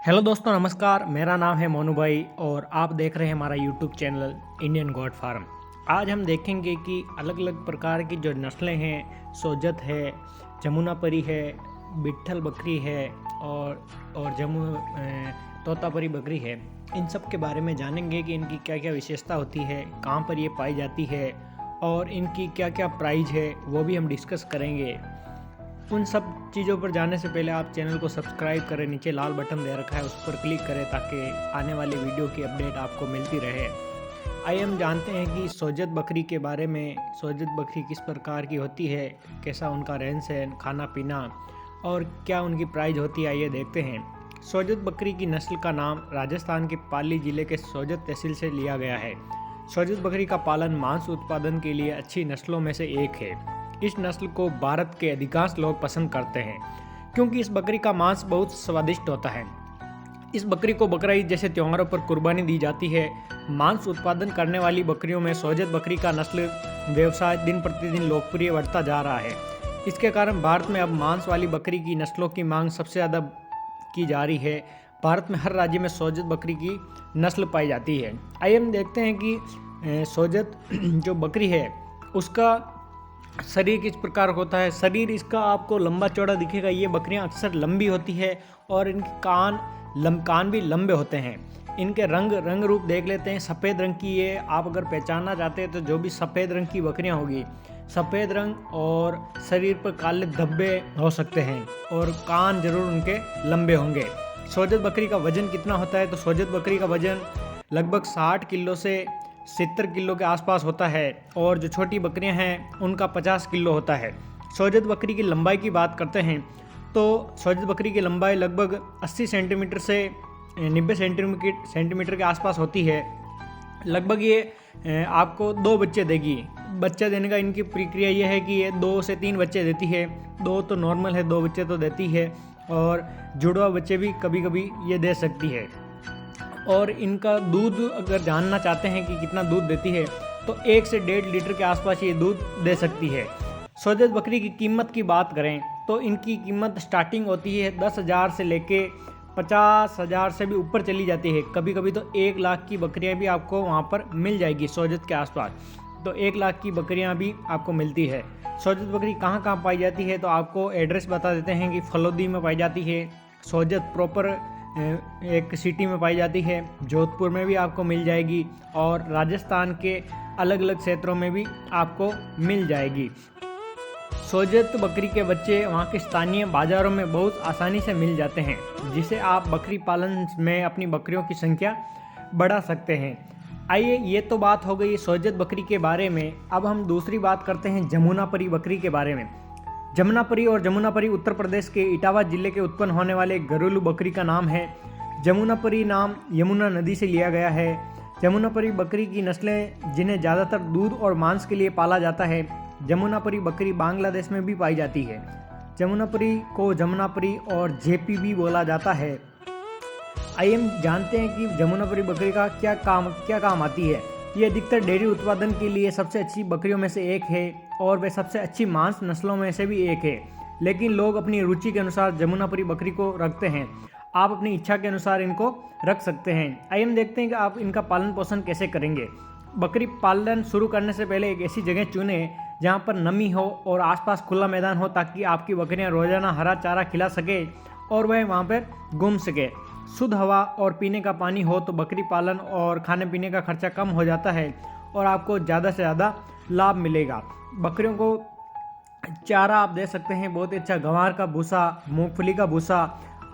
Hello दोस्तों, नमस्कार। मेरा नाम है मोनू भाई और आप देख रहे हैं हमारा YouTube channel Indian god farm. आज हम देखेंगे कि अलग अलग प्रकार की जो नस्लें हैं, सोजत है, जमुनापरी है, बिट्ठल बकरी है और तोतापरी बकरी है। इन सब के बारे में जानेंगे कि इनकी क्या क्या विशेषता होती है, कहाँ पर ये पाई जाती है और इनकी क्या क्या प्राइस है, वो भी हम डिस्कस करेंगे। उन सब चीज़ों पर जाने से पहले आप चैनल को सब्सक्राइब करें, नीचे लाल बटन दे रखा है उस पर क्लिक करें ताकि आने वाली वीडियो की अपडेट आपको मिलती रहे। आइए हम जानते हैं कि सोजत बकरी के बारे में। सोजत बकरी किस प्रकार की होती है, कैसा उनका रहन सहन, खाना पीना और क्या उनकी प्राइस होती है, आइए देखते हैं। सोजत बकरी की नस्ल का नाम राजस्थान के पाली जिले के सोजत तहसील से लिया गया है। सोजत बकरी का पालन मांस उत्पादन के लिए अच्छी नस्लों में से एक है। इस नस्ल को भारत के अधिकांश लोग पसंद करते हैं क्योंकि इस बकरी का मांस बहुत स्वादिष्ट होता है। इस बकरी को बकरा ईद जैसे त्योहारों पर कुर्बानी दी जाती है। मांस उत्पादन करने वाली बकरियों में सोजत बकरी का नस्ल व्यवसाय दिन प्रतिदिन लोकप्रिय बढ़ता जा रहा है। इसके कारण भारत में अब मांस वाली बकरी की नस्लों की मांग सबसे ज़्यादा की जा रही है। भारत में हर राज्य में सोजत बकरी की नस्ल पाई जाती है। आइए हम देखते हैं कि सोजत जो बकरी है उसका शरीर किस प्रकार होता है। शरीर इसका आपको लंबा चौड़ा दिखेगा। ये बकरियां अक्सर लंबी होती है और इनके कान भी लंबे होते हैं। इनके रंग रूप देख लेते हैं। सफ़ेद रंग की ये आप अगर पहचानना चाहते हैं तो जो भी सफ़ेद रंग की बकरियां होगी, सफ़ेद रंग और शरीर पर काले धब्बे हो सकते हैं और कान जरूर उनके लंबे होंगे। सोजत बकरी का वजन कितना होता है, तो सोजत बकरी का वजन लगभग 60 किलो से 70 किलो के आसपास होता है और जो छोटी बकरियां हैं उनका 50 किलो होता है। सोजत बकरी की लंबाई की बात करते हैं तो सोजत बकरी की लंबाई लगभग 80 सेंटीमीटर से 90 सेंटीमीटर के आसपास होती है। लगभग ये आपको 2 बच्चे देगी। बच्चा देने का इनकी प्रक्रिया ये है कि ये 2 से 3 बच्चे देती है। 2 तो नॉर्मल है, 2 बच्चे तो देती है और जुड़वा बच्चे भी कभी कभी ये दे सकती है। और इनका दूध अगर जानना चाहते हैं कि कितना दूध देती है तो 1 से 1.5 लीटर के आसपास ये दूध दे सकती है। सोजत बकरी की कीमत की बात करें तो इनकी कीमत स्टार्टिंग होती है 10,000 से लेके 50,000 से भी ऊपर चली जाती है। कभी कभी तो 1 लाख की बकरियां भी आपको वहां पर मिल जाएगी सोजत के आसपास। तो 1 लाख की बकरियां भी आपको मिलती है। सोजत बकरी कहाँ कहाँ पाई जाती है तो आपको एड्रेस बता देते हैं कि फलोदी में पाई जाती है। सोजत प्रॉपर एक सिटी में पाई जाती है। जोधपुर में भी आपको मिल जाएगी और राजस्थान के अलग अलग क्षेत्रों में भी आपको मिल जाएगी। सोजत बकरी के बच्चे वहाँ के स्थानीय बाज़ारों में बहुत आसानी से मिल जाते हैं, जिसे आप बकरी पालन में अपनी बकरियों की संख्या बढ़ा सकते हैं। आइए, ये तो बात हो गई सोजत बकरी के बारे में। अब हम दूसरी बात करते हैं जमुनापरी बकरी के बारे में। जमुनापरी और जमुनापरी उत्तर प्रदेश के इटावा जिले के उत्पन्न होने वाले घरेलू बकरी का नाम है। जमुनापरी नाम यमुना नदी से लिया गया है। जमुनापरी बकरी की नस्लें जिन्हें ज़्यादातर दूध और मांस के लिए पाला जाता है। जमुनापरी बकरी बांग्लादेश में भी पाई जाती है। जमुनापरी को जमुनापरी और जेपी भी बोला जाता है। आइए हम जानते हैं कि जमुनापरी बकरी का क्या काम आती है। ये अधिकतर डेयरी उत्पादन के लिए सबसे अच्छी बकरियों में से एक है और वे सबसे अच्छी मांस नस्लों में से भी एक है। लेकिन लोग अपनी रुचि के अनुसार जमुनापरी बकरी को रखते हैं। आप अपनी इच्छा के अनुसार इनको रख सकते हैं। आइए हम देखते हैं कि आप इनका पालन पोषण कैसे करेंगे। बकरी पालन शुरू करने से पहले एक ऐसी जगह चुनें जहाँ पर नमी हो और आसपास खुला मैदान हो, ताकि आपकी बकरियाँ रोजाना हरा चारा खिला सके और वह वहाँ पर घूम सके। शुद्ध हवा और पीने का पानी हो तो बकरी पालन और खाने पीने का खर्चा कम हो जाता है और आपको ज़्यादा से ज़्यादा लाभ मिलेगा। बकरियों को चारा आप दे सकते हैं बहुत अच्छा। गंवार का भूसा, मूंगफली का भूसा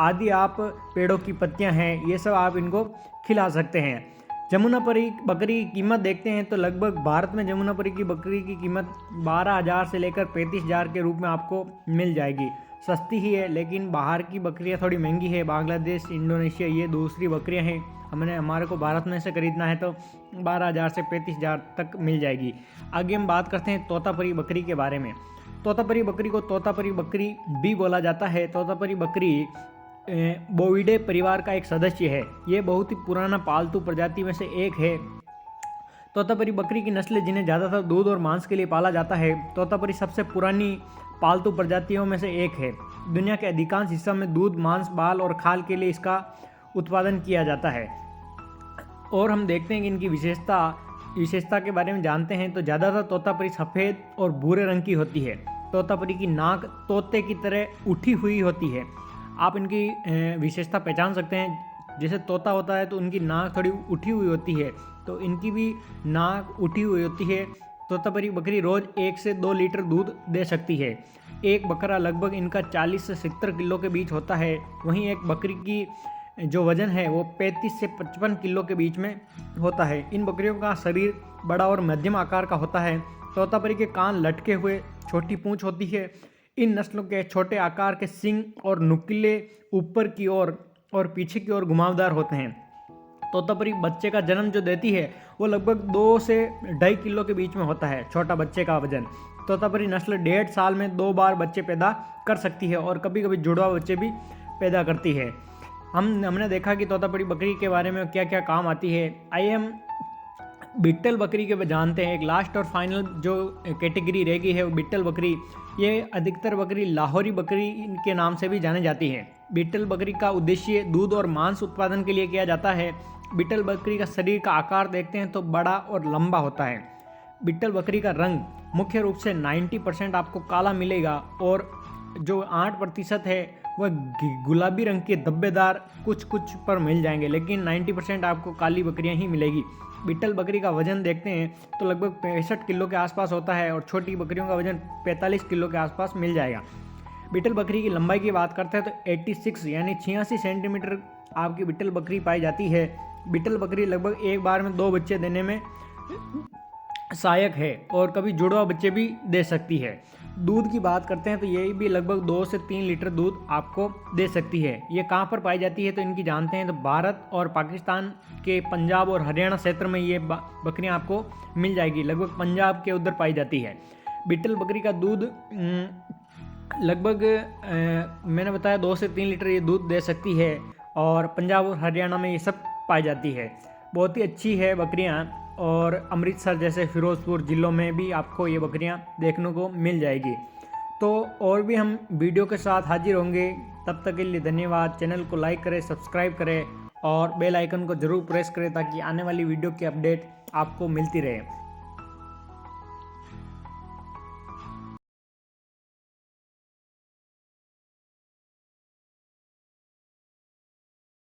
आदि, आप पेड़ों की पत्तियां हैं, ये सब आप इनको खिला सकते हैं। जमुनापरी बकरी की कीमत देखते हैं तो लगभग भारत में जमुनापरी की बकरी की कीमत 12,000 से लेकर 35,000 के रूप में आपको मिल जाएगी। सस्ती ही है, लेकिन बाहर की बकरियां थोड़ी महंगी है। बांग्लादेश, इंडोनेशिया, ये दूसरी बकरियां हैं। हमारे को भारत में से खरीदना है तो 12,000 से 35,000 तक मिल जाएगी। आगे हम बात करते हैं तोतापरी बकरी के बारे में। तोतापरी बकरी को तोतापरी बकरी भी बोला जाता है। तोतापरी बकरी बोविडे परिवार का एक सदस्य है। ये बहुत ही पुराना पालतू प्रजाति में से एक है। तोतापरी बकरी की नस्लें जिन्हें ज़्यादातर दूध और मांस के लिए पाला जाता है। तोतापरी सबसे पुरानी पालतू प्रजातियों में से एक है। दुनिया के अधिकांश हिस्सों में दूध, मांस, बाल और खाल के लिए इसका उत्पादन किया जाता है। और हम देखते हैं कि इनकी विशेषता के बारे में जानते हैं तो ज़्यादातर तोतापरी सफ़ेद और भूरे रंग की होती है। तोतापरी की नाक तोते की तरह उठी हुई होती है। आप इनकी विशेषता पहचान सकते हैं। जैसे तोता होता है तो उनकी नाक थोड़ी उठी हुई होती है, तो इनकी भी नाक उठी हुई होती है। तोतापरी बकरी रोज़ 1 से 2 लीटर दूध दे सकती है। एक बकरा लगभग इनका 40 से 70 किलो के बीच होता है। वहीं एक बकरी की जो वज़न है वो 35 से 55 किलो के बीच में होता है। इन बकरियों का शरीर बड़ा और मध्यम आकार का होता है। तोतापरी के कान लटके हुए, छोटी पूंछ होती है। इन नस्लों के छोटे आकार के सींग और नुकीले ऊपर की ओर और पीछे की ओर घुमावदार होते हैं। तोतापरी बच्चे का जन्म जो देती है वो लगभग 2 से 2.5 किलो के बीच में होता है, छोटा बच्चे का वजन। तोतापरी नस्ल 1.5 साल में 2 बार बच्चे पैदा कर सकती है और कभी कभी जुड़वा बच्चे भी पैदा करती है। हमने देखा कि तोतापरी बकरी के बारे में क्या क्या काम आती है। आइए हम बिट्टल बकरी के जानते हैं। एक लास्ट और फाइनल जो कैटेगरी रह गई है वो बिट्टल बकरी। ये अधिकतर बकरी लाहौरी बकरी के नाम से भी जाने जाती है। बिट्टल बकरी का उद्देश्य दूध और मांस उत्पादन के लिए किया जाता है। बिट्टल बकरी का शरीर का आकार देखते हैं तो बड़ा और लंबा होता है। बिट्टल बकरी का रंग मुख्य रूप से 90% आपको काला मिलेगा और जो 8% है वह गुलाबी रंग के धब्बेदार कुछ पर मिल जाएंगे, लेकिन 90% आपको काली बकरियां ही मिलेगी। बिट्टल बकरी का वजन देखते हैं तो लगभग 65 किलो के आसपास होता है और छोटी बकरियों का वजन 45 किलो के आसपास मिल जाएगा। बिट्टल बकरी की लंबाई की बात करते हैं तो 86 यानी 86 सेंटीमीटर आपकी बिट्टल बकरी पाई जाती है। बिट्टल बकरी लगभग एक बार में 2 बच्चे देने में सहायक है और कभी जुड़वा बच्चे भी दे सकती है। दूध की बात करते हैं तो ये भी लगभग 2 से 3 लीटर दूध आपको दे सकती है। ये कहाँ पर पाई जाती है तो इनकी जानते हैं तो भारत और पाकिस्तान के पंजाब और हरियाणा क्षेत्र में ये बकरियां आपको मिल जाएगी। लगभग पंजाब के उधर पाई जाती है। बिट्टल बकरी का दूध लगभग मैंने बताया 2 से 3 लीटर ये दूध दे सकती है और पंजाब और हरियाणा में ये सब पाई जाती है। बहुत ही अच्छी है बकरियां और अमृतसर जैसे फिरोजपुर ज़िलों में भी आपको ये बकरियां देखने को मिल जाएगी। तो और भी हम वीडियो के साथ हाजिर होंगे। तब तक के लिए धन्यवाद। चैनल को लाइक करें, सब्सक्राइब करें और बेल आइकन को ज़रूर प्रेस करें ताकि आने वाली वीडियो की अपडेट आपको मिलती रहे।